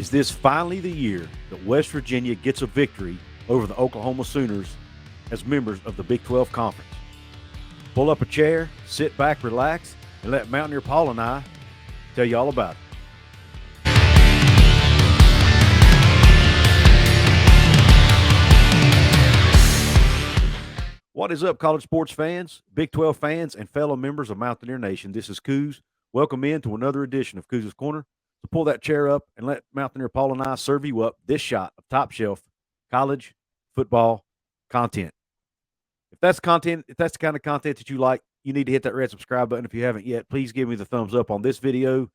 Is this finally the year that West Virginia gets a victory over the Oklahoma Sooners as members of the Big 12 Conference? Pull up a chair, sit back, relax, and let Mountaineer Paul and I tell you all about it. What is up, college sports fans, Big 12 fans, and fellow members of Mountaineer Nation? This is Coos. Welcome in to another edition of Coos' Corner. So pull that chair up and let Mountaineer Paul and I serve you up this shot of top shelf college football content. If that's the kind of content that you like, you need to hit that red subscribe button. If you haven't yet, please give me the thumbs up on this video.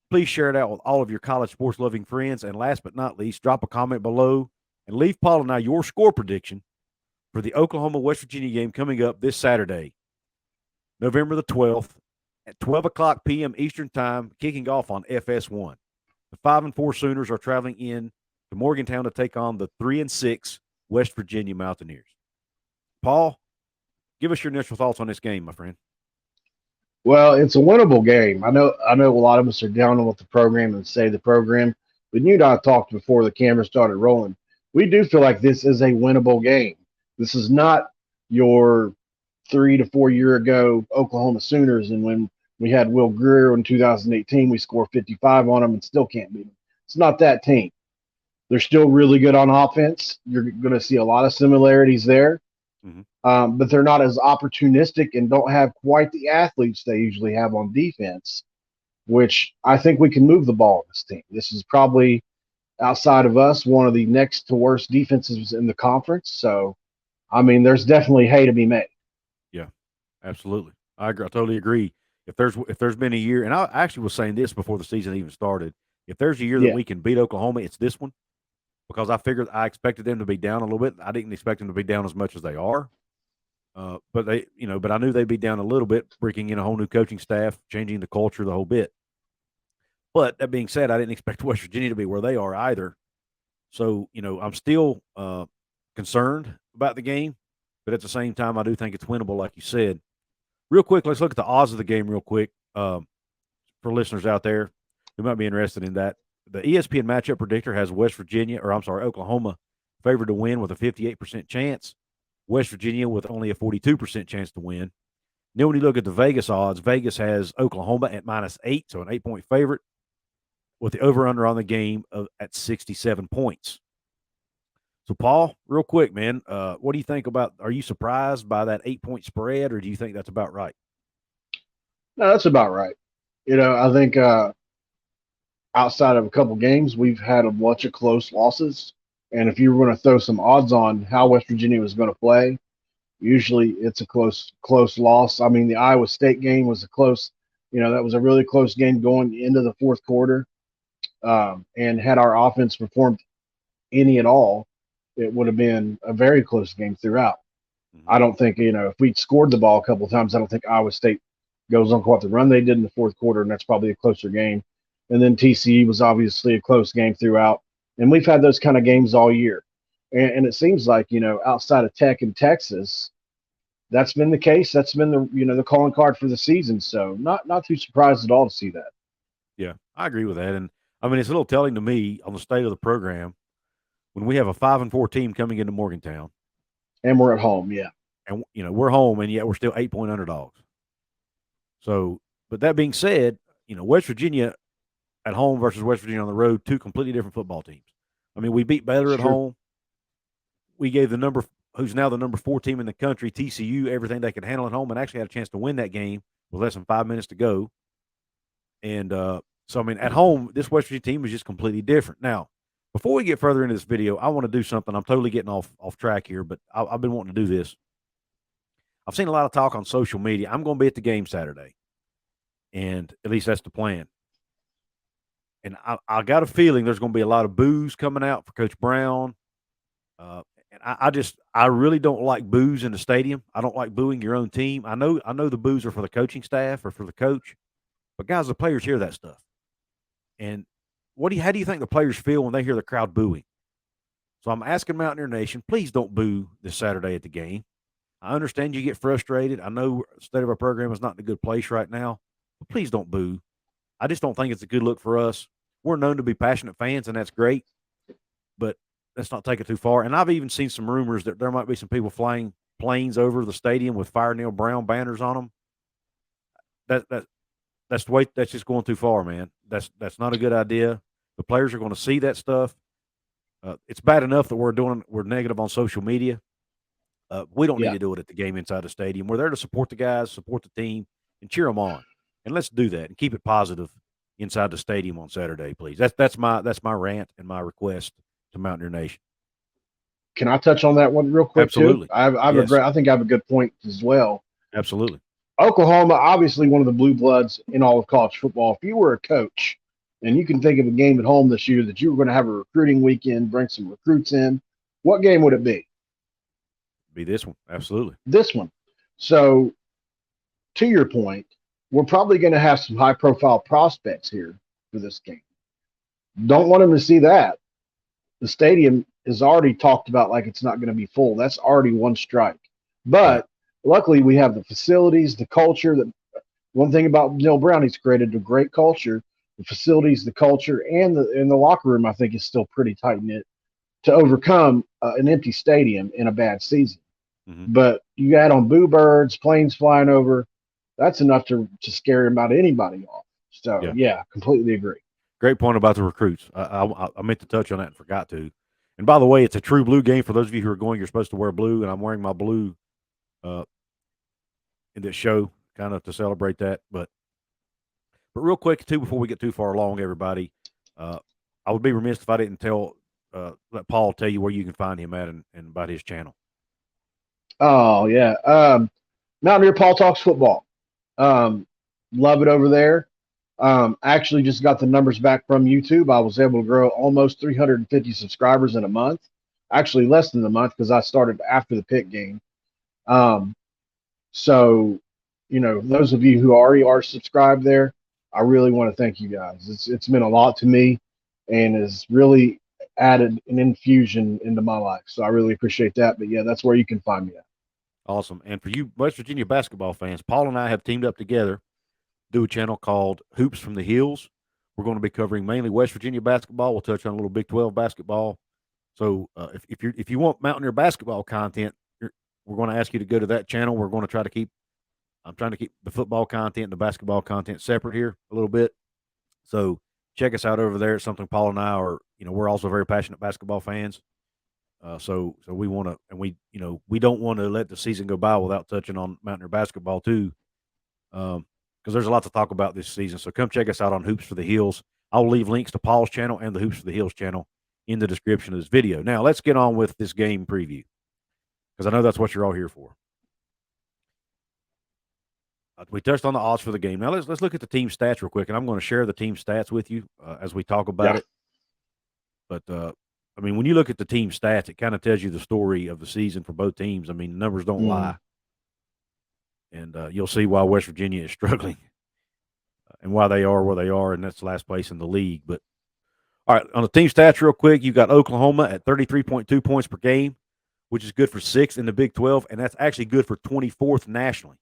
Please share it out with all of your college sports loving friends. And last but not least, drop a comment below and leave Paul and I your score prediction for the Oklahoma-West Virginia game coming up this Saturday, November the 12th at 12 o'clock p.m. Eastern Time, kicking off on FS1. The 5-4 Sooners are traveling in to Morgantown to take on the 3-6 West Virginia Mountaineers. Paul, give us your initial thoughts on this game, my friend. Well, it's a winnable game. I know a lot of us are down on the program and say the program, but you and I talked before the camera started rolling. We do feel like this is a winnable game. This is not your 3 to 4 year ago Oklahoma Sooners, and when we had Will Greer in 2018, we scored 55 on them and still can't beat them. It's not that team. They're still really good on offense. You're going to see a lot of similarities there, but they're not as opportunistic and don't have quite the athletes they usually have on defense, which I think we can move the ball on this team. This is probably, outside of us, one of the next to worst defenses in the conference. So, I mean, there's definitely hay to be made. Yeah, absolutely. I totally agree. If there's been a year, and I actually was saying this before the season even started, if there's a year that we can beat Oklahoma, it's this one, because I expected them to be down a little bit. I didn't expect them to be down as much as they are, but I knew they'd be down a little bit, bringing in a whole new coaching staff, changing the culture, the whole bit. But that being said, I didn't expect West Virginia to be where they are either. So I'm still concerned about the game, but at the same time, I do think it's winnable, like you said. Real quick, let's look at the odds of the game real quick for listeners out there who might be interested in that. The ESPN matchup predictor has Oklahoma favored to win with a 58% chance, West Virginia with only a 42% chance to win. Then when you look at the Vegas odds, Vegas has Oklahoma at -8, so an 8-point favorite, with the over-under on the game at 67 points. So, Paul, real quick, man, what do you think about – are you surprised by that 8-point spread, or do you think that's about right? No, that's about right. I think outside of a couple games, we've had a bunch of close losses. And if you were going to throw some odds on how West Virginia was going to play, usually it's a close loss. I mean, the Iowa State game was that was a really close game going into the fourth quarter. And had our offense performed any at all, it would have been a very close game throughout. I don't think, if we'd scored the ball a couple of times, I don't think Iowa State goes on quite the run they did in the fourth quarter, and that's probably a closer game. And then TCU was obviously a close game throughout. And we've had those kind of games all year. And it seems like, outside of Tech and Texas, that's been the case. That's been the calling card for the season. So not too surprised at all to see that. Yeah, I agree with that. And, I mean, it's a little telling to me on the state of the program when we have a 5-4 team coming into Morgantown. And we're at home, yeah. And, we're home, and yet we're still 8-point underdogs. So, but that being said, West Virginia at home versus West Virginia on the road, two completely different football teams. I mean, we beat Baylor at home. We gave who's now the number 4 team in the country, TCU, everything they could handle at home, and actually had a chance to win that game with less than 5 minutes to go. And so, I mean, at home, this West Virginia team is just completely different. Now, before we get further into this video, I want to do something. I'm totally getting off track here, but I've been wanting to do this. I've seen a lot of talk on social media. I'm going to be at the game Saturday, and at least that's the plan. And I got a feeling there's going to be a lot of boos coming out for Coach Brown. And I really don't like boos in the stadium. I don't like booing your own team. I know the boos are for the coaching staff or for the coach, but guys, the players hear that stuff. And how do you think the players feel when they hear the crowd booing? So I'm asking Mountaineer Nation, please don't boo this Saturday at the game. I understand you get frustrated. I know the state of our program is not in a good place right now, but please don't boo. I just don't think it's a good look for us. we're known to be passionate fans, and that's great. But let's not take it too far. And I've even seen some rumors that there might be some people flying planes over the stadium with Fire Neil Brown banners on them. That's the way. That's just going too far, man. That's not a good idea. The players are going to see that stuff. It's bad enough that we're negative on social media. We don't need Yeah. to do it at the game inside the stadium. We're there to support the guys, support the team, and cheer them on. And let's do that and keep it positive inside the stadium on Saturday, please. That's my rant and my request to Mountaineer Nation. Can I touch on that one real quick too? Absolutely. I think I have a good point as well. Absolutely. Oklahoma, obviously one of the blue bloods in all of college football. If you were a coach and you can think of a game at home this year that you were going to have a recruiting weekend, bring some recruits in, what game would it be? Be this one. Absolutely. This one. So, to your point, we're probably going to have some high profile prospects here for this game. Don't want them to see that. The stadium is already talked about like it's not going to be full. That's already one strike. But luckily, we have the facilities, the culture. One thing about Neil Brown, he's created a great culture. The facilities, the culture, and the locker room, I think, is still pretty tight knit to overcome an empty stadium in a bad season. Mm-hmm. But you add on boo birds, planes flying over, that's enough to scare about anybody off. So, yeah, completely agree. Great point about the recruits. I meant to touch on that and forgot to. And by the way, it's a true blue game. For those of you who are going, you're supposed to wear blue, and I'm wearing my blue in this show kind of to celebrate that. But real quick, too, before we get too far along, everybody, I would be remiss if I didn't let Paul tell you where you can find him at and about his channel. Oh, yeah. Mountaineer Paul Talks Football. Love it over there. Actually just got the numbers back from YouTube. I was able to grow almost 350 subscribers in a month. Actually less than a month because I started after the Pitt game. So, those of you who already are subscribed there, I really want to thank you guys. It's meant a lot to me and has really added an infusion into my life. So I really appreciate that. But yeah, that's where you can find me at. Awesome. And for you West Virginia basketball fans, Paul and I have teamed up together, do a channel called Hoops from the Hills. We're going to be covering mainly West Virginia basketball. We'll touch on a little Big 12 basketball. So if you want Mountaineer basketball content, we're going to ask you to go to that channel. We're going to I'm trying to keep the football content and the basketball content separate here a little bit. So check us out over there. It's something Paul and I are, we're also very passionate basketball fans. So we want to, and we don't want to let the season go by without touching on Mountaineer basketball too. Because there's a lot to talk about this season. So come check us out on Hoops for the Hills. I'll leave links to Paul's channel and the Hoops for the Hills channel in the description of this video. Now let's get on with this game preview because I know that's what you're all here for. We touched on the odds for the game. Now let's look at the team stats real quick, and I'm going to share the team stats with you as we talk about it. But when you look at the team stats, it kind of tells you the story of the season for both teams. I mean, the numbers don't lie, and you'll see why West Virginia is struggling and why they are where they are, and that's last place in the league. But all right, on the team stats real quick, you got Oklahoma at 33.2 points per game, which is good for 6th in the Big 12, and that's actually good for 24th nationally.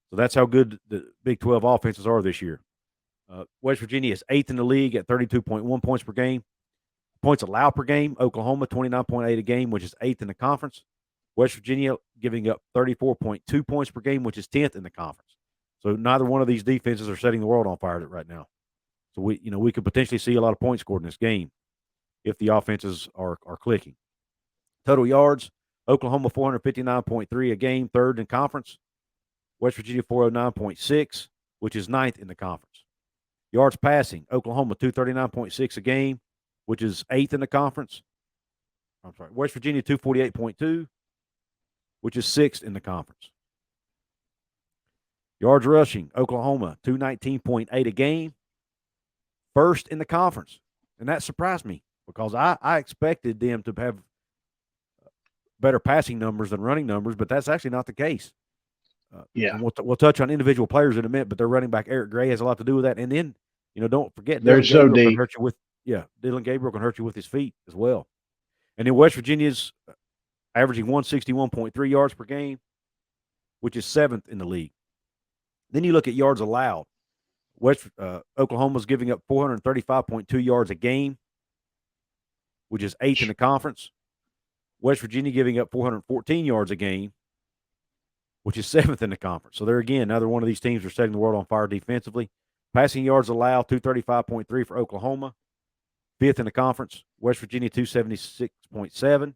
So that's how good the Big 12 offenses are this year. West Virginia is 8th in the league at 32.1 points per game. Points allowed per game, Oklahoma 29.8 a game, which is 8th in the conference. West Virginia giving up 34.2 points per game, which is 10th in the conference. So neither one of these defenses are setting the world on fire right now. So we could potentially see a lot of points scored in this game if the offenses are clicking. Total yards, Oklahoma 459.3 a game, 3rd in conference. West Virginia 409.6, which is 9th in the conference. Yards passing, Oklahoma 239.6 a game, which is 8th in the conference. I'm sorry, West Virginia 248.2, which is 6th in the conference. Yards rushing, Oklahoma 219.8 a game, 1st in the conference. And that surprised me because I expected them to have better passing numbers than running numbers, but that's actually not the case. And we'll touch on individual players in a minute, but their running back Eric Gray has a lot to do with that. And then, don't forget, they're so deep. Can hurt you with Dillon Gabriel can hurt you with his feet as well. And then West Virginia's averaging 161.3 yards per game, which is 7th in the league. Then you look at yards allowed. Oklahoma's giving up 435.2 yards a game, which is 8th in the conference. West Virginia giving up 414 yards a game, which is 7th in the conference. So they're, again, another one of these teams are setting the world on fire defensively. Passing yards allowed, 235.3 for Oklahoma, 5th in the conference. West Virginia, 276.7,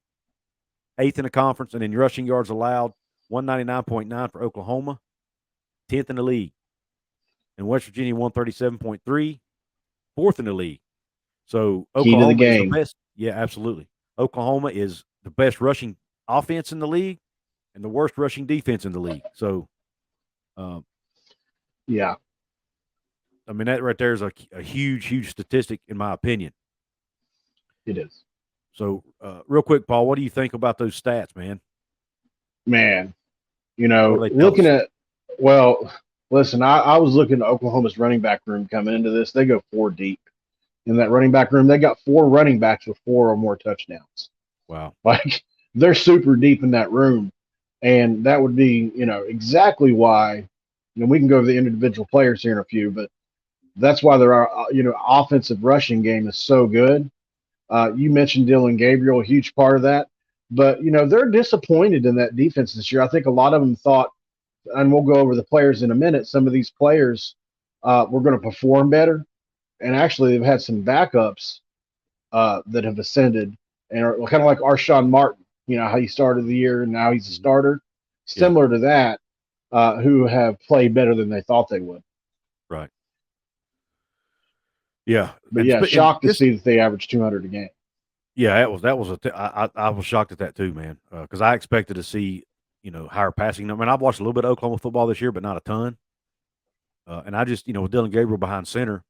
8th in the conference. And then rushing yards allowed, 199.9 for Oklahoma, 10th in the league. And West Virginia, 137.3, 4th in the league. So Oklahoma is the best. Yeah, absolutely. Oklahoma is the best rushing offense in the league and the worst rushing defense in the league. So, yeah, I mean, that right there is a huge, huge statistic, in my opinion. It is. So, real quick, Paul, what do you think about those stats, man? Man, looking at, well, listen, I was looking at Oklahoma's running back room coming into this. They go 4 deep in that running back room. They got 4 running backs with 4 or more touchdowns. Wow. Like, they're super deep in that room. And that would be, exactly why, we can go to the individual players here in a few, but that's why their, offensive rushing game is so good. You mentioned Dillon Gabriel, a huge part of that. But, they're disappointed in that defense this year. I think a lot of them thought, and we'll go over the players in a minute, some of these players were going to perform better. And actually, they've had some backups that have ascended and are kind of like Arshawn Martin, how he started the year and now he's a starter. Similar to that, who have played better than they thought they would. Right. Yeah. But yeah, shocked to see that they averaged 200 a game. Yeah, I was shocked at that too, man, because I expected to see, higher passing number. I mean, I've watched a little bit of Oklahoma football this year, but not a ton. And I just, with Dillon Gabriel behind center,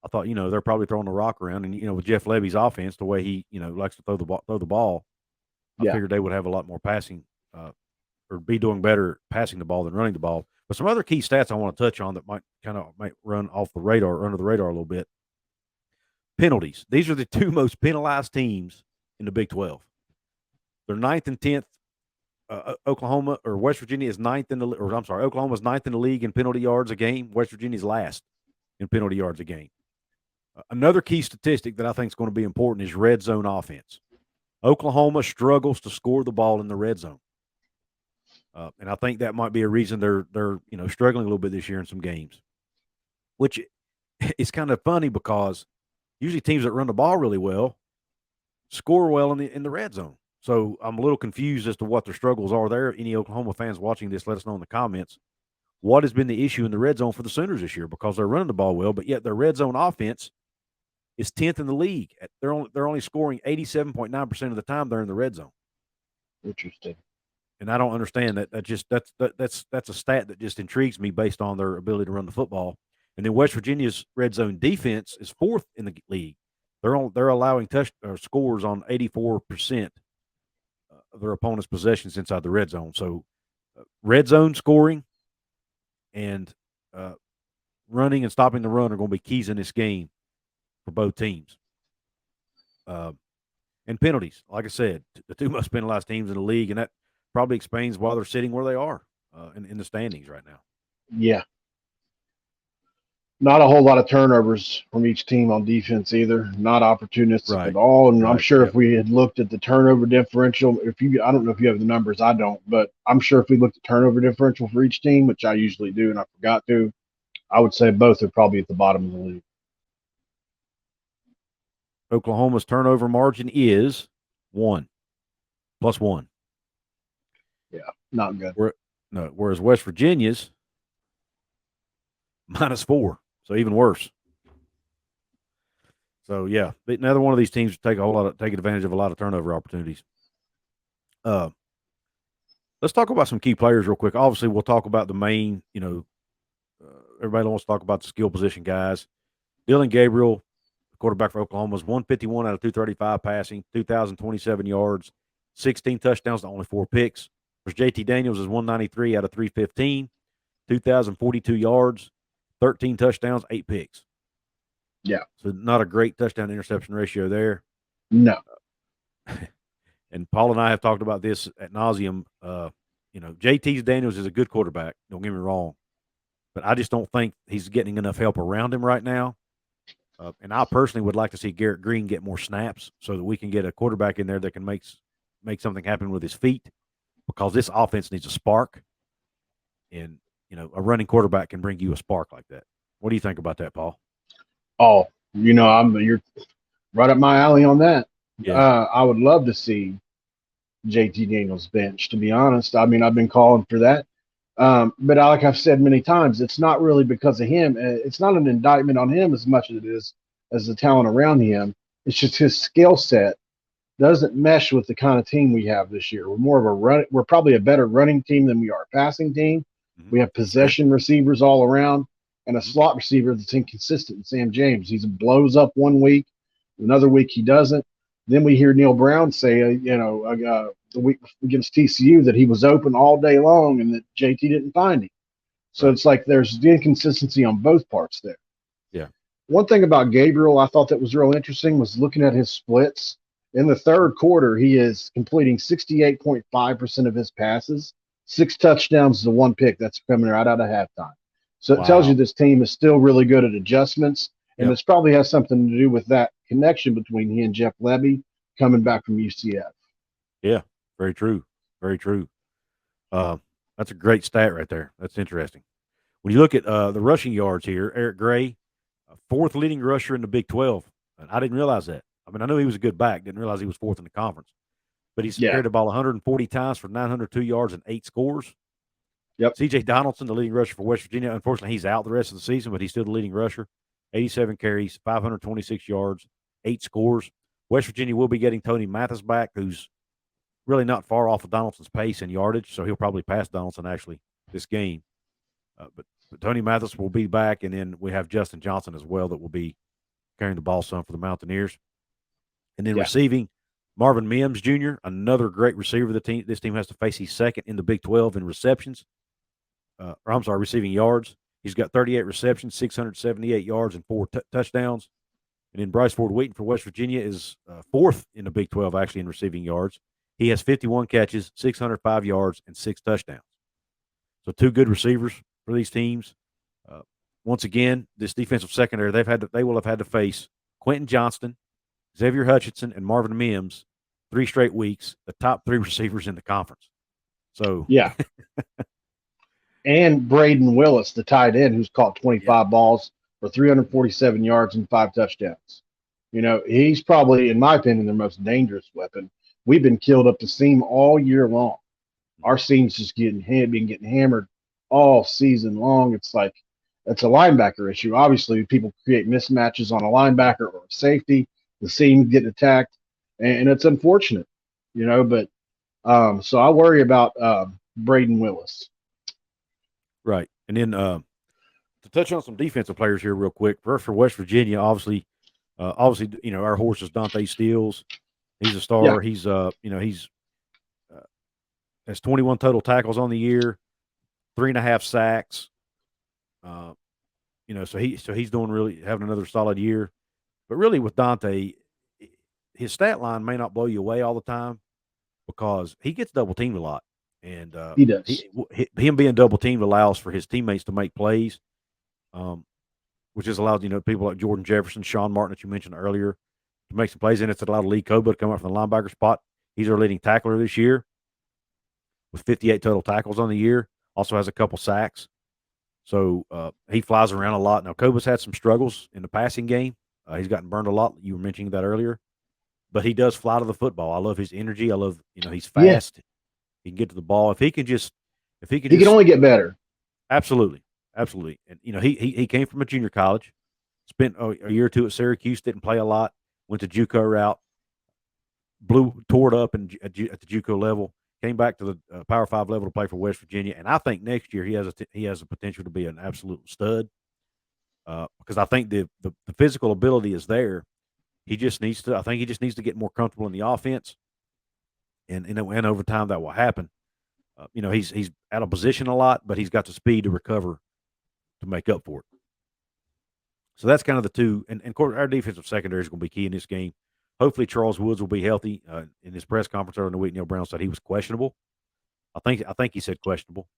I thought, they're probably throwing the rock around. And, with Jeff Levy's offense, the way he, likes to throw the ball, I figured they would have a lot more passing or be doing better passing the ball than running the ball. But some other key stats I want to touch on that might run off the radar, or under the radar a little bit. Penalties. These are the 2 most penalized teams in the Big 12. They're 9th and 10th. Oklahoma or West Virginia is 9th in the, or I'm sorry, Oklahoma's 9th in the league in penalty yards a game. West Virginia's last in penalty yards a game. Another key statistic that I think is going to be important is red zone offense. Oklahoma struggles to score the ball in the red zone. And I think that might be a reason they're struggling a little bit this year in some games, which is kind of funny because usually teams that run the ball really well score well in the red zone. So I'm a little confused as to what their struggles are there. Any Oklahoma fans watching this, let us know in the comments. What has been the issue in the red zone for the Sooners this year? Because they're running the ball well, but yet their red zone offense is 10th in the league. They're only scoring 87.9% of the time they're in the red zone. Interesting. And I don't understand that. That's a stat that just intrigues me based on their ability to run the football. And then West Virginia's red zone defense is 4th in the league. They're allowing scores on 84% of their opponent's possessions inside the red zone. So red zone scoring and running and stopping the run are going to be keys in this game for both teams. And penalties, like I said, the 2 most penalized teams in the league, and that probably explains why they're sitting where they are in the standings right now. Yeah. Not a whole lot of turnovers from each team on defense either. Not opportunistic at all. And I'm sure if we had looked at the turnover differential, I don't know if you have the numbers, I don't, but I'm sure if we looked at turnover differential for each team, which I usually do and I forgot to, I would say both are probably at the bottom of the league. Oklahoma's turnover margin is 1, +1. Yeah, not good. Whereas West Virginia's -4, so even worse. So yeah, another one of these teams take advantage of a lot of turnover opportunities. Let's talk about some key players real quick. Obviously, we'll talk about the main. Everybody wants to talk about the skill position guys. Dillon Gabriel, quarterback for Oklahoma, is 151 out of 235 passing, 2,027 yards, 16 touchdowns to only 4 picks. Whereas JT Daniels is 193 out of 315, 2,042 yards, 13 touchdowns, 8 picks. Yeah. So not a great touchdown interception ratio there. No. And Paul and I have talked about this ad nauseum. JT Daniels is a good quarterback. Don't get me wrong. but I just don't think he's getting enough help around him right now. And I personally would like to see Garrett Green get more snaps so that we can get a quarterback in there that can make something happen with his feet, because this offense needs a spark, and a running quarterback can bring you a spark like that. What do you think about that, Paul? Oh, you're right up my alley on that. Yeah. I would love to see JT Daniels bench. To be honest, I mean I've been calling for that. But like I've said many times, it's not really because of him. It's not an indictment on him as much as it is as the talent around him. It's just his skill set doesn't mesh with the kind of team we have this year. We're more of a run. We're probably a better running team than we are a passing team. Mm-hmm. We have possession receivers all around and a slot receiver that's inconsistent. Sam James, he blows up one week, another week he doesn't. Then we hear Neil Brown say, the week against TCU that he was open all day long and that JT didn't find him. So It's like there's the inconsistency on both parts there. Yeah. One thing about Gabriel I thought that was real interesting was looking at his splits. In the third quarter, he is completing 68.5% of his passes, 6 touchdowns to 1 pick. That's coming right out of halftime. So it tells you this team is still really good at adjustments, and this probably has something to do with that connection between he and Jeff Lebby coming back from UCF. Yeah, very true. Very true. That's a great stat right there. That's interesting. When you look at the rushing yards here, Eric Gray, 4th leading rusher in the Big 12. And I didn't realize that. I mean, I knew he was a good back. Didn't realize he was 4th in the conference. But he's carried the ball 140 times for 902 yards and 8 scores. Yep. C.J. Donaldson, the leading rusher for West Virginia. Unfortunately, he's out the rest of the season, but he's still the leading rusher. 87 carries, 526 yards, 8 scores. West Virginia will be getting Tony Mathis back, who's really not far off of Donaldson's pace and yardage, so he'll probably pass Donaldson actually this game. But Tony Mathis will be back, and then we have Justin Johnson as well that will be carrying the ball some for the Mountaineers. And then receiving, Marvin Mims Jr., another great receiver the team. This team has to face. He's 2nd in the Big 12 in receptions. Receiving yards. He's got 38 receptions, 678 yards, and 4 touchdowns. And then Bryce Ford Wheaton for West Virginia is 4th in the Big 12 actually in receiving yards. He has 51 catches, 605 yards, and 6 touchdowns. So 2 good receivers for these teams. Once again, this defensive secondary, they will have had to face Quentin Johnston, Xavier Hutchinson, and Marvin Mims 3 straight weeks, the top 3 receivers in the conference. So yeah. And Braden Willis, the tight end, who's caught 25 balls for 347 yards and 5 touchdowns. He's probably, in my opinion, their most dangerous weapon. We've been killed up the seam all year long. Our seam's just been getting hammered all season long. It's like it's a linebacker issue. Obviously, people create mismatches on a linebacker or a safety. The seam getting attacked, and it's unfortunate, But so I worry about Braden Willis. Right, and then to touch on some defensive players here real quick. First for West Virginia, obviously, our horse is Dante Steele. He's a star. Yeah. He's has 21 total tackles on the year, 3.5 sacks. So he's doing really having another solid year. But really with Dante, his stat line may not blow you away all the time because he gets double teamed a lot, and he does. Him being double teamed allows for his teammates to make plays, which has allowed people like Jordan Jefferson, Sean Martin that you mentioned earlier to make some plays, and it's allowed Lee Koba to come up from the linebacker spot. He's our leading tackler this year with 58 total tackles on the year. Also has a couple sacks. So he flies around a lot. Now, Koba's had some struggles in the passing game. He's gotten burned a lot. You were mentioning that earlier. But he does fly to the football. I love his energy. I love, he's fast. Yeah. He can get to the ball. He can only get better. Absolutely. Absolutely. And, he came from a junior college, spent a year or two at Syracuse, didn't play a lot, went the JUCO route, tore it up at the JUCO level, came back to the Power 5 level to play for West Virginia. And I think next year he has a potential to be an absolute stud because I think the physical ability is there. I think he just needs to get more comfortable in the offense. And over time that will happen. He's out of position a lot, but he's got the speed to recover to make up for it. So that's kind of the two. And of course, our defensive secondary is going to be key in this game. Hopefully, Charles Woods will be healthy. In his press conference earlier in the week, Neil Brown said he was questionable. I think he said questionable.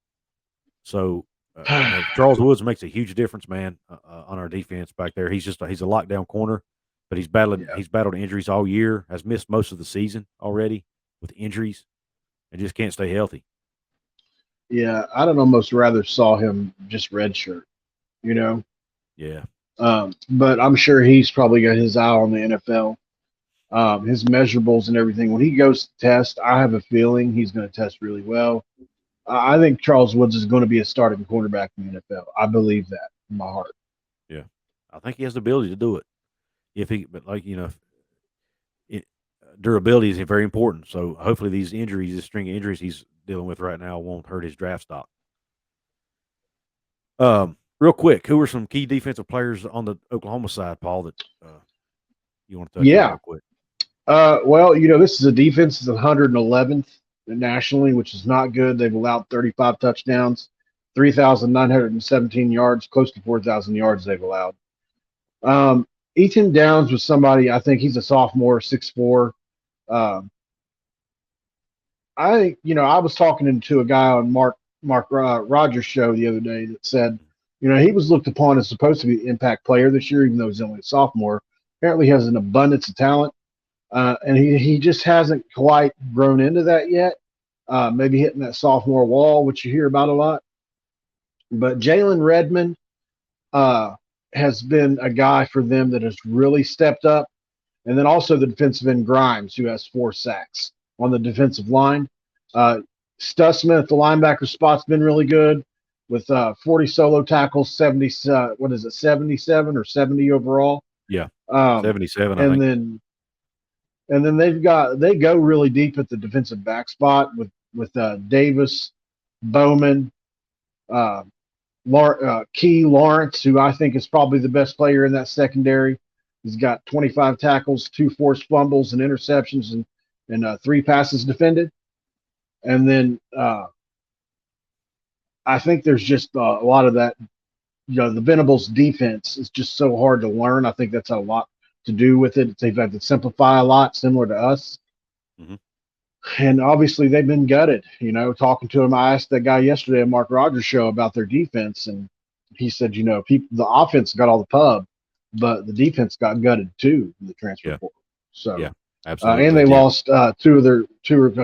So Charles Woods makes a huge difference, man, on our defense back there. He's a lockdown corner, but he's battled injuries all year. Has missed most of the season already with injuries, and just can't stay healthy. Yeah, I'd almost rather saw him just redshirt, you know. Yeah. But I'm sure he's probably got his eye on the NFL. His measurables and everything. When he goes to test, I have a feeling he's going to test really well. I think Charles Woods is going to be a starting quarterback in the NFL. I believe that in my heart. Yeah. I think he has the ability to do it. But durability is very important. So hopefully these injuries, this string of injuries he's dealing with right now, won't hurt his draft stock. Real quick, who were some key defensive players on the Oklahoma side, Paul, that you want to touch on real quick? Well, this is a defense that's 111th nationally, which is not good. They've allowed 35 touchdowns, 3,917 yards, close to 4,000 yards they've allowed. Ethan Downs was somebody, I think he's a sophomore, 6'4". I was talking to a guy on Mark Rogers' show the other day that said, he was looked upon as supposed to be an impact player this year, even though he's only a sophomore. Apparently he has an abundance of talent, and he just hasn't quite grown into that yet. Maybe hitting that sophomore wall, which you hear about a lot. But Jalen Redmond has been a guy for them that has really stepped up. And then also the defensive end Grimes, who has 4 sacks on the defensive line. Stussman at the linebacker spot's been really good with 40 solo tackles, 77 or 70 overall. Yeah, 77. I think. And then they go really deep at the defensive back spot with Davis, Bowman, Key Lawrence, who I think is probably the best player in that secondary. He's got 25 tackles, 2 forced fumbles and interceptions, and 3 passes defended. And then I think there's just a lot of that. The Venables defense is just so hard to learn. I think that's a lot to do with it. They've had to simplify a lot, similar to us. Mm-hmm. And obviously they've been gutted. Talking to him, I asked that guy yesterday at Mark Rogers' show about their defense, and he said, the offense got all the pub, but the defense got gutted too in the transfer portal. So yeah, absolutely. And they lost a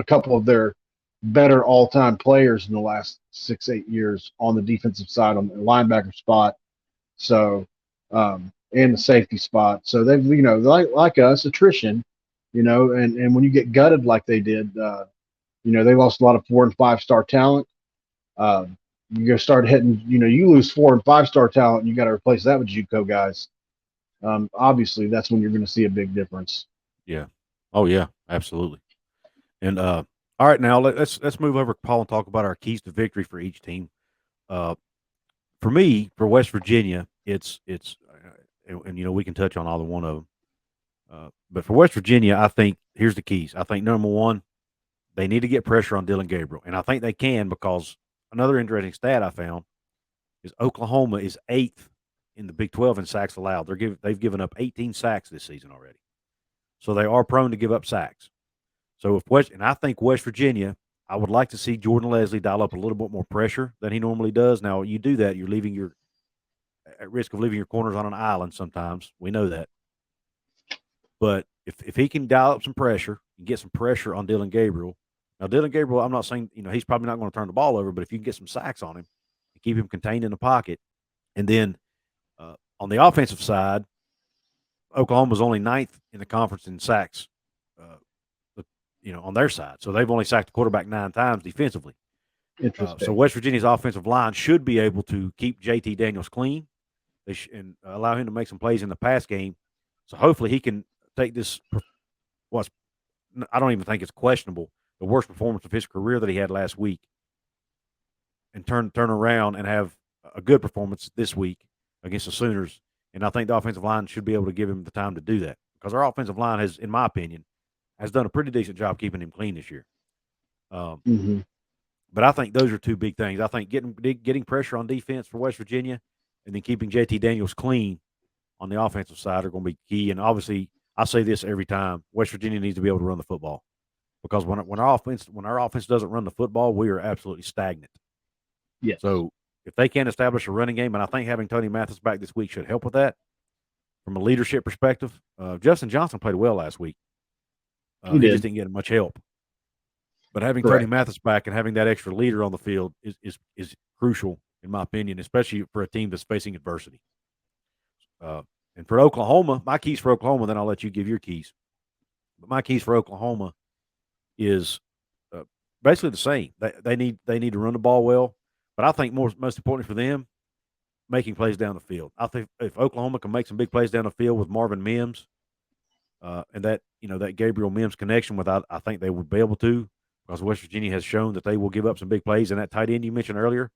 couple of their better all-time players in the last 6-8 years on the defensive side, on the linebacker spot. So and the safety spot. So they've, like us, attrition. And when you get gutted like they did, they lost a lot of 4- and 5-star talent. You go start hitting, you lose 4- and 5-star talent, and you got to replace that with JUCO guys. Obviously, that's when you're going to see a big difference. Yeah. Oh yeah, absolutely. And all right, now let's move over, Paul, and talk about our keys to victory for each team. For me, for West Virginia, it's and we can touch on either one of them. But for West Virginia, I think here's the keys. I think number one, they need to get pressure on Dillon Gabriel, and I think they can, because another interesting stat I found is Oklahoma is 8th in the Big 12 in sacks allowed. They've given up 18 sacks this season already, so they are prone to give up sacks. So I think West Virginia, I would like to see Jordan Leslie dial up a little bit more pressure than he normally does. Now, you do that, you're at risk of leaving your corners on an island sometimes. We know that. But if he can dial up some pressure and get some pressure on Dillon Gabriel. Now, Dillon Gabriel, I'm not saying, he's probably not going to turn the ball over, but if you can get some sacks on him and keep him contained in the pocket. And then on the offensive side, Oklahoma's only 9th in the conference in sacks, on their side. So they've only sacked the quarterback 9 times defensively. Interesting. So West Virginia's offensive line should be able to keep JT Daniels clean and allow him to make some plays in the pass game. So hopefully he can take this, I don't even think it's questionable, the worst performance of his career that he had last week, and turn around and have a good performance this week against the Sooners. And I think the offensive line should be able to give him the time to do that, because our offensive line has, in my opinion, has done a pretty decent job keeping him clean this year. But I think those are 2 big things. I think getting pressure on defense for West Virginia, and then keeping JT Daniels clean on the offensive side are going to be key. And obviously, I say this every time: West Virginia needs to be able to run the football, because when our offense doesn't run the football, we are absolutely stagnant. Yes. So if they can't establish a running game, and I think having Tony Mathis back this week should help with that from a leadership perspective. Justin Johnson played well last week. He He just did. didn't get much help. But having Tony Correct. Mathis back and having that extra leader on the field is crucial, in my opinion, especially for a team that's facing adversity. And for Oklahoma, my keys for Oklahoma, then I'll let you give your keys. But my keys for Oklahoma is basically the same. They need to run the ball well, but I think most importantly for them, making plays down the field. I think if Oklahoma can make some big plays down the field with Marvin Mims, and that Gabriel Mims connection, I think they would be able to, because West Virginia has shown that they will give up some big plays. And that tight end you mentioned earlier,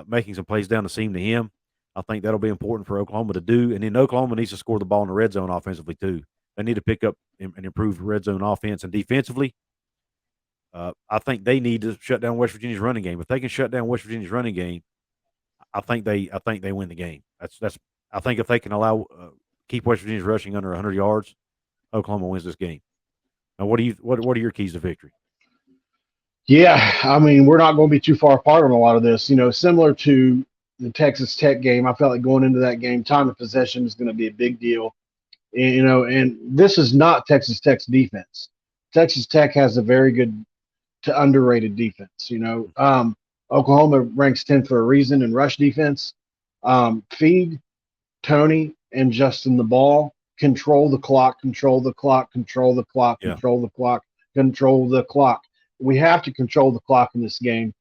making some plays down the seam to him, I think that'll be important for Oklahoma to do. And then Oklahoma needs to score the ball in the red zone offensively too. They need to pick up and improve red zone offense and defensively. I think they need to shut down West Virginia's running game. If they can shut down West Virginia's running game, I think they win the game. I think if they can keep West Virginia's rushing under 100 yards, Oklahoma wins this game. Now, what are your keys to victory? Yeah, I mean, we're not going to be too far apart on a lot of this. Similar to the Texas Tech game, I felt like going into that game, time of possession is going to be a big deal. And this is not Texas Tech's defense. Texas Tech has a very good to underrated defense. Oklahoma ranks 10th for a reason in rush defense. Feed Tony and Justin the ball, control the clock, control the clock, control the clock, Yeah. control the clock, control the clock. We have to control the clock in this game.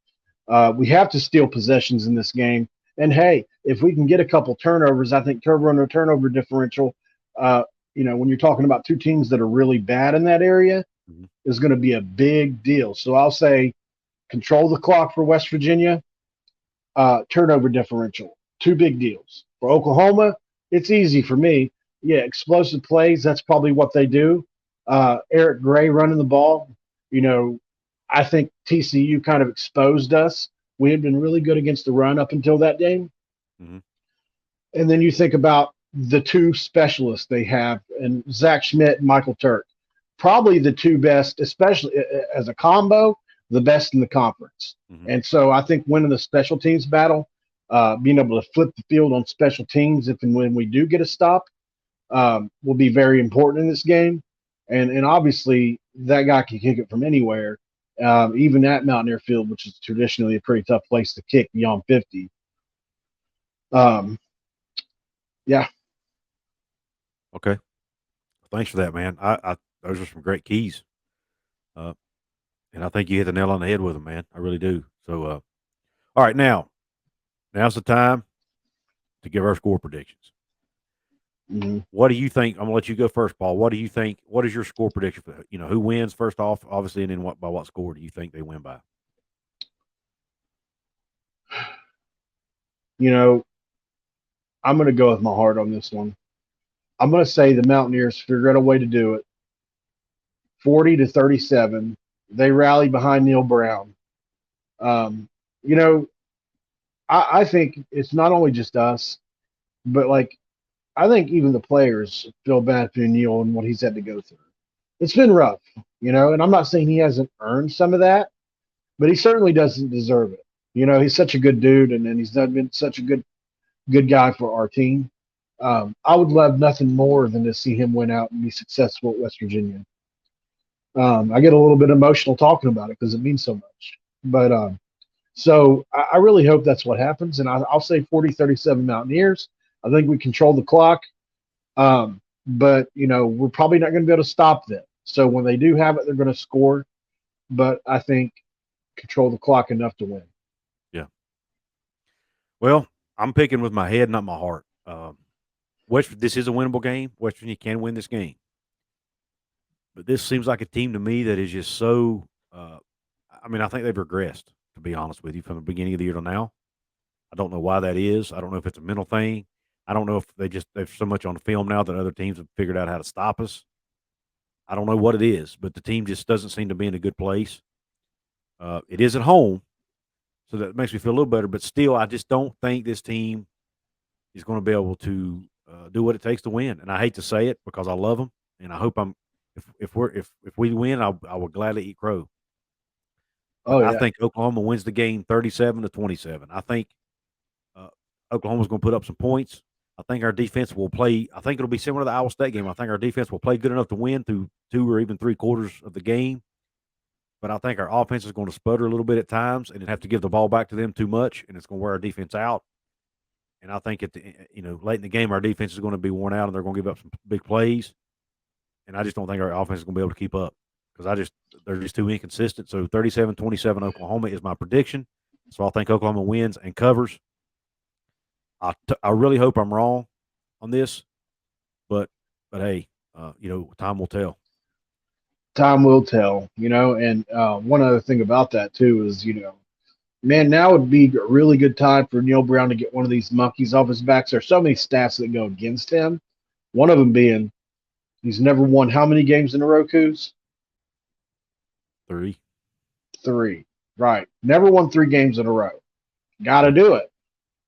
We have to steal possessions in this game. And hey, if we can get a couple turnovers, I think turnover differential, when you're talking about two teams that are really bad in that area, is going to be a big deal. So I'll say control the clock for West Virginia, turnover differential, two big deals. For Oklahoma, it's easy for me. Yeah, explosive plays, that's probably what they do. Eric Gray running the ball, I think TCU kind of exposed us. We had been really good against the run up until that game. Mm-hmm. And then you think about the two specialists they have, and Zach Schmidt and Michael Turk. Probably the two best, especially as a combo, the best in the conference. Mm-hmm. And so I think winning the special teams battle, being able to flip the field on special teams if and when we do get a stop, will be very important in this game. And obviously that guy can kick it from anywhere, even at Mountaineer Field, which is traditionally a pretty tough place to kick beyond 50. Yeah. Okay. Thanks for that, man. Those are some great keys. And I think you hit the nail on the head with them, man. I really do. So, all right, now's the time to give our score predictions. Mm-hmm. What do you think? I'm gonna let you go first, Paul. What do you think? What is your score prediction for who wins first off, obviously, and then by what score do you think they win by? I'm going to go with my heart on this one. I'm going to say the Mountaineers figure out a way to do it. 40-37. They rally behind Neil Brown. I think it's not only just us, but I think even the players feel bad for Neil and what he's had to go through. It's been rough, and I'm not saying he hasn't earned some of that, but he certainly doesn't deserve it. He's such a good dude, and he's been such a good guy for our team. I would love nothing more than to see him win out and be successful at West Virginia. I get a little bit emotional talking about it because it means so much. But so I really hope that's what happens. And I'll say 40-37 Mountaineers. I think we control the clock. But, we're probably not going to be able to stop them. So when they do have it, they're going to score. But I think control the clock enough to win. Yeah. Well, I'm picking with my head, not my heart. This is a winnable game. West Virginia can win this game. But this seems like a team to me that is just so I think they've regressed, to be honest with you, from the beginning of the year to now. I don't know why that is. I don't know if it's a mental thing. I don't know if they've so much on the film now that other teams have figured out how to stop us. I don't know what it is, but the team just doesn't seem to be in a good place. It is at home, so that makes me feel a little better. But still, I just don't think this team is going to be able to do what it takes to win. And I hate to say it because I love them, and I hope if we win, I will gladly eat crow. Oh, yeah. I think Oklahoma wins the game 37-27. I think Oklahoma's going to put up some points. I think our defense will play. I think it'll be similar to the Iowa State game. I think our defense will play good enough to win through 2 or even 3 quarters of the game. But I think our offense is going to sputter a little bit at times, and have to give the ball back to them too much, and it's going to wear our defense out. And I think late in the game, our defense is going to be worn out, and they're going to give up some big plays. And I just don't think our offense is going to be able to keep up because they're just too inconsistent. So 37-27 Oklahoma is my prediction. So I think Oklahoma wins and covers. I really hope I'm wrong on this, but hey, time will tell. Time will tell, and one other thing about that too is, man, now would be a really good time for Neil Brown to get one of these monkeys off his back. There's so many stats that go against him. One of them being he's never won how many games in a row, Coos? 3. Right. Never won 3 games in a row. Got to do it.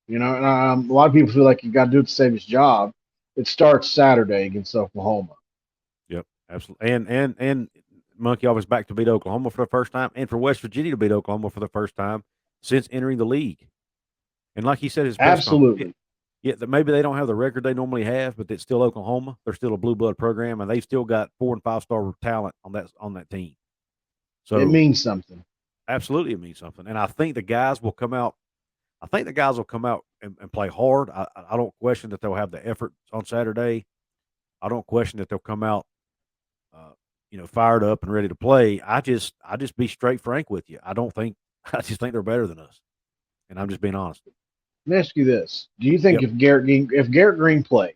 And a lot of people feel like you got to do it to save his job. It starts Saturday against Oklahoma. Yep, absolutely. And monkey off his back to beat Oklahoma for the first time, and for West Virginia to beat Oklahoma for the first time since entering the league. And like he said, his press absolutely. That maybe they don't have the record they normally have, but it's still Oklahoma. They're still a blue blood program, and they've still got 4- and 5-star talent on that team. So it means something. Absolutely, it means something. And I think the guys will come out. I think the guys will come out and play hard. I don't question that they'll have the effort on Saturday. I don't question that they'll come out, fired up and ready to play. I just be straight frank with you. I just think they're better than us, and I'm just being honest. Let me ask you this: do you think if Garrett Green played,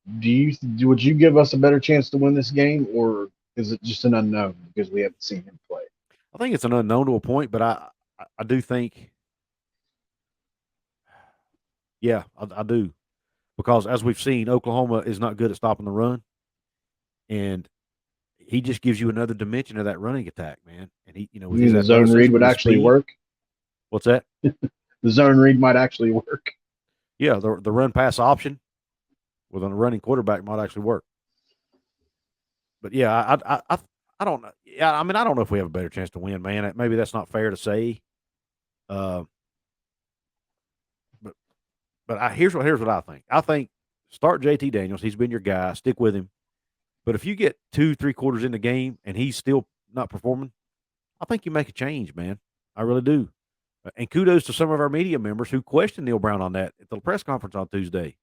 would you give us a better chance to win this game, or is it just an unknown because we haven't seen him play? I think it's an unknown to a point, but I do think, yeah, I do, because as we've seen, Oklahoma is not good at stopping the run, and he just gives you another dimension of that running attack, man. And with his the zone read would actually work. What's that? The zone read might actually work. Yeah, the run pass option with a running quarterback might actually work. But yeah, I don't know. Yeah, I mean, I don't know if we have a better chance to win, man. Maybe that's not fair to say. But here's what I think. I think start JT Daniels. He's been your guy. Stick with him. But if you get 2-3 quarters in the game and he's still not performing, I think you make a change, man. I really do. And kudos to some of our media members who questioned Neil Brown on that at the press conference on Tuesday.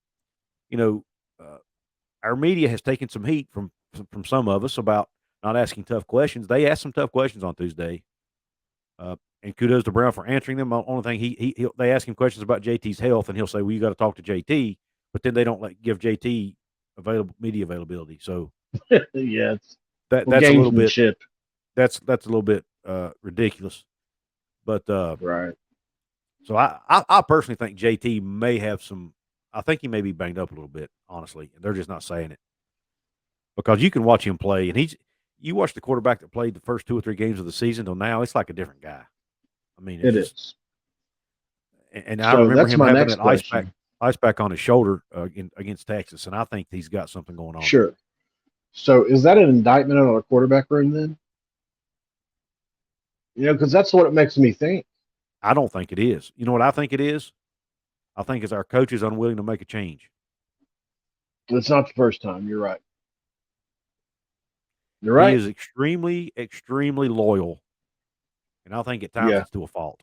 Our media has taken some heat from some of us about not asking tough questions. They asked some tough questions on Tuesday, and kudos to Brown for answering them. The only thing they ask him questions about JT's health, and he'll say, "Well, you got to talk to JT," but then they don't give JT media availability. So yeah, that's a little bit. That's a little bit ridiculous. But right. So I personally think JT may have some. I think he may be banged up a little bit, honestly, and they're just not saying it, because you can watch him play, and you watch the quarterback that played the first 2 or 3 games of the season till now, it's like a different guy. I mean, it is. And I remember him having that ice pack on his shoulder against Texas, and I think he's got something going on. Sure. So is that an indictment on our quarterback room then? Because that's what it makes me think. I don't think it is. You know what I think it is? I think it's our coach is unwilling to make a change. It's not the first time. You're right. You're right. He is extremely, extremely loyal, and I think at times it's to a fault.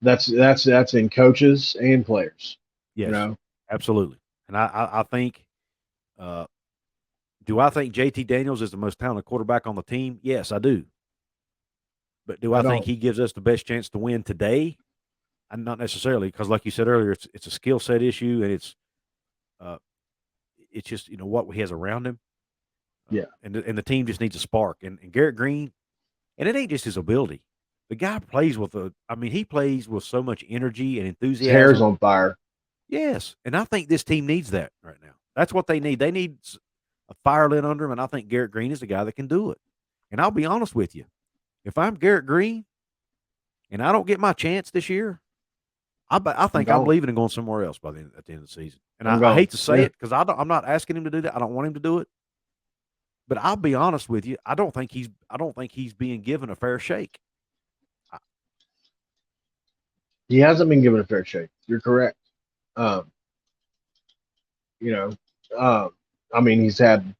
That's in coaches and players. Yes, absolutely. And I think, do I think JT Daniels is the most talented quarterback on the team? Yes, I do. But do I think he gives us the best chance to win today? Not necessarily, because like you said earlier, it's a skill set issue, and it's just what he has around him. And the team just needs a spark. And Garrett Green, and it ain't just his ability. The guy plays he plays with so much energy and enthusiasm. His hair's on fire. Yes, and I think this team needs that right now. That's what they need. They need a fire lit under him, and I think Garrett Green is the guy that can do it. And I'll be honest with you. If I'm Garrett Green and I don't get my chance this year, I think I'm leaving and going somewhere else at the end of the season. And I hate to say it, because I'm not asking him to do that. I don't want him to do it. But I'll be honest with you. I don't think he's being given a fair shake. He hasn't been given a fair shake. You're correct. Um, you know, um, I mean, he's had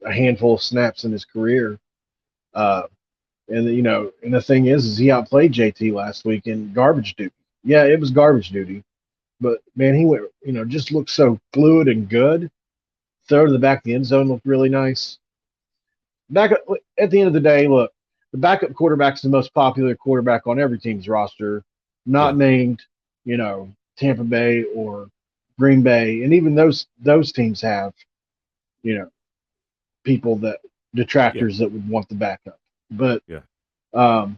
a handful of snaps in his career. Uh, and and the thing is he outplayed JT last week in garbage duty. Yeah, it was garbage duty, but man, he went, just looked so fluid and good. Throw to the back of the end zone looked really nice. Back at the end of the day, look, the backup quarterback is the most popular quarterback on every team's roster, not Yeah, named, Tampa Bay or Green Bay, and even those teams have, you know, people that yeah, detractors that would want the backup. But yeah. um,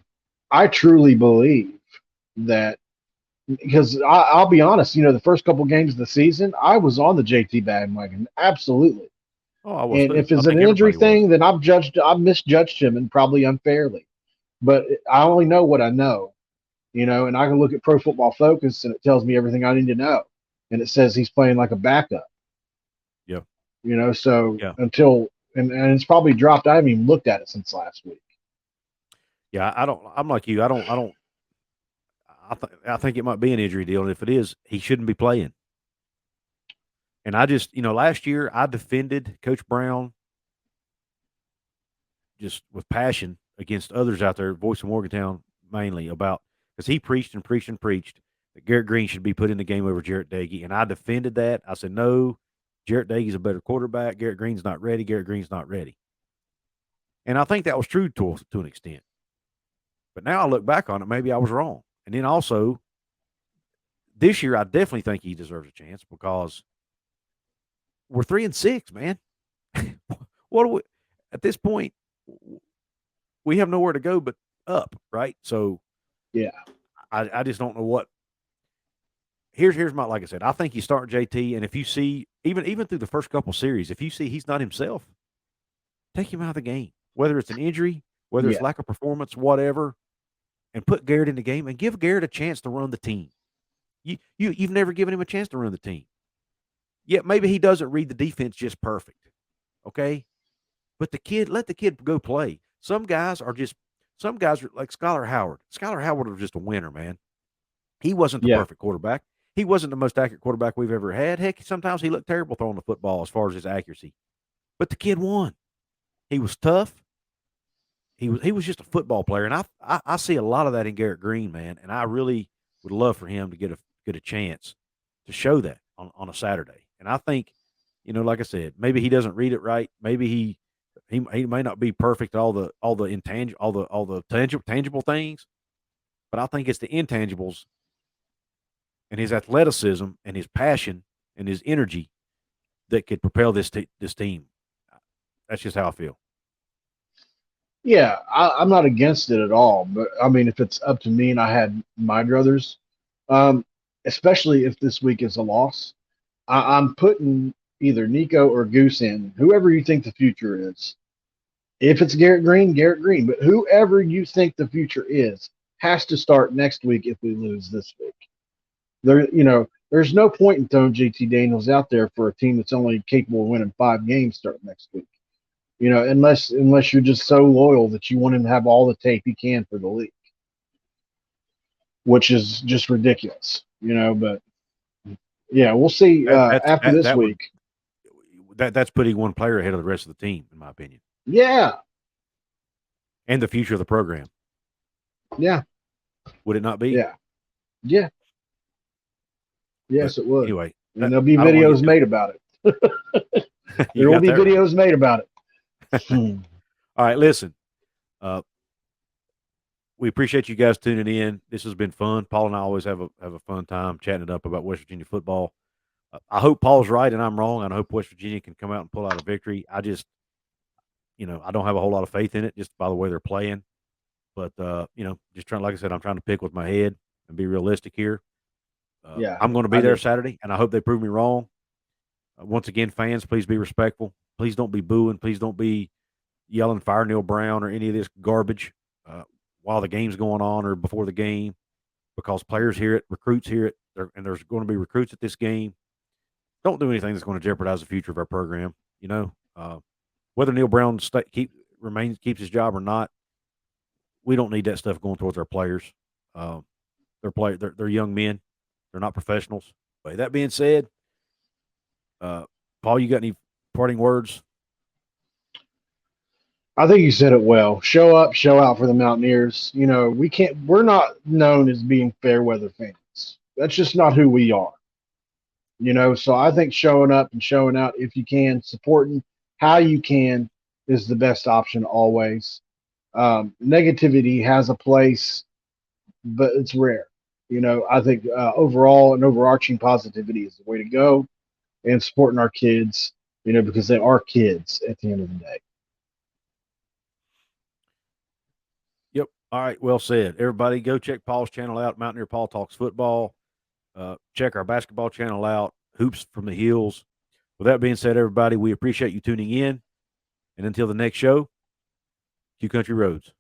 I truly believe that because I'll be honest, the first couple games of the season, I was on the JT bandwagon, absolutely. Oh, I was And too. if I it's an think injury everybody was. thing, then I've misjudged him and probably unfairly. But I only know what I know, and I can look at Pro Football Focus and it tells me everything I need to know, and it says he's playing like a backup, Yeah, So yeah, until and it's probably dropped. I haven't even looked at it since last week. yeah. I don't. I'm like you. I don't. I don't. I think it might be an injury deal, and if it is, he shouldn't be playing. And I just, last year I defended Coach Brown just with passion against others out there, Voice of Morgantown mainly, about because he preached and preached and preached that Garrett Green should be put in the game over Jarrett Dagey, and I defended that. I said, no, Jarrett Dagey's a better quarterback. Garrett Green's not ready. Garrett Green's not ready. And I think that was true to an extent. But now I look back on it, maybe I was wrong. And then also this year, I definitely think he deserves a chance because we're 3-6, man. What do we at this point? We have nowhere to go but up, right? So Yeah, I just don't know what. Here's my like I said. I think you start JT, and if you see even through the first couple series, if you see he's not himself, take him out of the game. Whether it's an injury, whether it's yeah, lack of performance, whatever, and put Garrett in the game and give Garrett a chance to run the team. You've never given him a chance to run the team. Yet maybe he doesn't read the defense just perfect. Okay, but let the kid go play. Some guys are like Skylar Howard. Skylar Howard was just a winner, man. He wasn't the yeah, perfect quarterback. He wasn't the most accurate quarterback we've ever had. Heck, sometimes he looked terrible throwing the football as far as his accuracy. But the kid won. He was tough. He was just a football player, and I see a lot of that in Garrett Green, man. And I really would love for him to get a chance to show that on a Saturday. And I think, like I said, maybe he doesn't read it right. Maybe he may not be perfect at all the intangible all the tangible things, but I think it's the intangibles and his athleticism and his passion and his energy that could propel this team. That's just how I feel. yeah. I'm not against it at all, but I mean, if it's up to me and I had my druthers, um, especially if this week is a loss, I'm putting either Nico or Goose in, whoever you think the future is. If it's Garrett Green, Garrett Green, but whoever you think the future is has to start next week if we lose this week. There's no point in throwing JT Daniels out there for a team that's only capable of winning 5 games starting next week. Unless you're just so loyal that you want him to have all the tape he can for the league, which is just ridiculous. But yeah, we'll see That that's after that this that would week. that's putting one player ahead of the rest of the team, in my opinion, Yeah, and the future of the program. yeah, Would it not be? yeah, yeah. But Yes, it would. anyway, And there'll be I don't want to get videos made about it. too. You There will got be that right. videos made about it. Hmm. All right, listen. Uh, we appreciate you guys tuning in. This has been fun. Paul and I always have a fun time chatting it up about West Virginia football. I hope Paul's right and I'm wrong. I hope West Virginia can come out and pull out a victory. I just, I don't have a whole lot of faith in it just by the way they're playing. But just trying, like I said, I'm trying to pick with my head and be realistic here. Yeah, I'm going to be I there do. Saturday, and I hope they prove me wrong. Once again, fans, please be respectful. Please don't be booing. Please don't be yelling "Fire Neil Brown" or any of this garbage uh, while the game's going on or before the game, because players hear it, recruits hear it, and there's going to be recruits at this game. Don't do anything that's going to jeopardize the future of our program. Whether Neil Brown keeps his job or not, we don't need that stuff going towards our players. Uh, They're young men. They're not professionals. But that being said, Paul, you got any parting words? I think you said it well. Show up, show out for the Mountaineers. We're not known as being fair weather fans. That's just not who we are. So I think showing up and showing out if you can, supporting how you can is the best option always. Negativity has a place, but it's rare. I think overall and overarching positivity is the way to go, and supporting our kids, because they are kids at the end of the day. Yep. All right. Well said. Everybody, go check Paul's channel out. Mountaineer Paul Talks Football. Check our basketball channel out. Hoops from the Hills. With that being said, everybody, we appreciate you tuning in. And until the next show, Q Country Roads.